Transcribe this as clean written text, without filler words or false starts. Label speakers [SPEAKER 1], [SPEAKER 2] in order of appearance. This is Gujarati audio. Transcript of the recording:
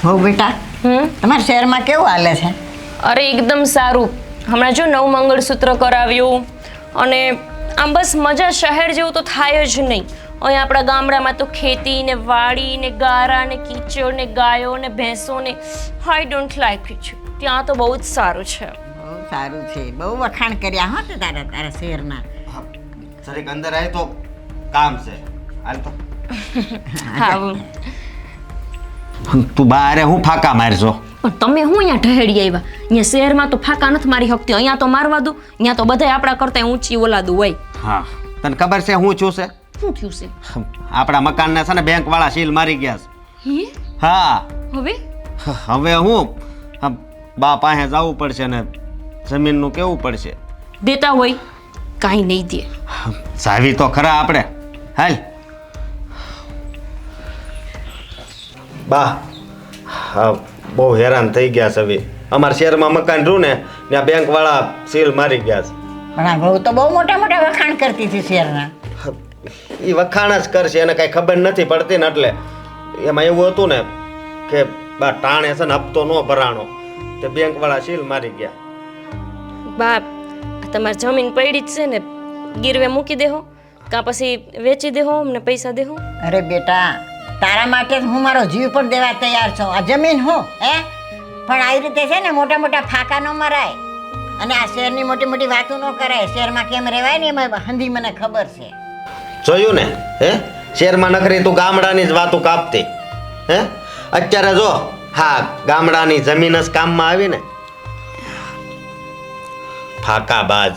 [SPEAKER 1] હો બેટા, તમારા શહેરમાં કેવું હાલે છે?
[SPEAKER 2] અરે એકદમ સારું. હમણાં જો નવું મંગળસૂત્ર કરાવ્યું અને આમ બસ મજા શહેર જેવું તો થાય જ નહીં. અહીંયા આપણા ગામડામાં તો ખેતી ને વાડી ને ગારા ને કીચડ ને ગાયો ને ભેંસો ને આઈ ડોન્ટ લાઈક ઇટ. ત્યાં તો બહુ જ સારું છે.
[SPEAKER 1] બહુ સારું છે, બહુ વખાણ કર્યા હો તે તારા શહેરના.
[SPEAKER 3] સરીક અંદર આવી તો કામ છે. હાલ તો
[SPEAKER 2] હા
[SPEAKER 3] તું બારે હું ફાકા મારજો.
[SPEAKER 2] પણ તમે હું અહીંયા ઢહેડી આવ્યા? અહીંયા શહેરમાં તો ફાકા નથી મારી શકતી, અહીંયા તો મારવા દઉં. અહીંયા તો બધા આપણા કરતા ઊંચી ઓલાદું હોય.
[SPEAKER 3] હા, તને ખબર છે હું છું છે?
[SPEAKER 2] શું થયું છે?
[SPEAKER 3] આપણા મકાનને છે ને બેંક વાળા સીલ મારી ગયા છે.
[SPEAKER 2] હે?
[SPEAKER 3] હા,
[SPEAKER 2] હવે
[SPEAKER 3] હવે હું બા પાસે જવું પડશે ને જમીનનું કેવું પડશે.
[SPEAKER 2] દેતા હોય કાંઈ નહીં દે.
[SPEAKER 3] જાવી તો ખરા આપણે. હાલ બા, હા બહુ હેરાન થઈ ગયા છે. હવે અમારા શહેરમાં મકાન રહ્યું ને ત્યાં બેંક વાળા સીલ મારી ગયા છે.
[SPEAKER 1] પણ આ બહુ તો બહુ મોટા મોટા વખાણ કરતી હતી શહેરના.
[SPEAKER 3] એ વખાણ જ કરશે, એને કાંઈ ખબર નથી પડતી ને એટલે એમાં એવું હતું ને કે બા ટાણે છે ને હપ્તો ન ભરાણો તે બેંક વાળા સીલ મારી ગયા.
[SPEAKER 2] બાપ, તમારી જમીન પડી જ છે ને, ગીરવે મૂકી દેહો કાં પછી વેચી દેહો અમને પૈસા દેહો.
[SPEAKER 1] અરે બેટા, તારા માટે હું મારો જીવ પણ દેવા તૈયાર છું. આ જમીન હું પણ આવી રીતે છે ને મોટા મોટા ફાકા ન મરાય અને આ શહેરની મોટી મોટી વાતો ન કરાય. શહેરમાં કેમ રહેવાય ને એમાં હંધી મને ખબર છે.
[SPEAKER 3] જોયું ને? શહેરમાં નખરી તું ગામડાની જ વાતો કાપતી. અત્યારે જો હા ગામડાની જમીન જ કામમાં આવી ને. ફાકા બાજ.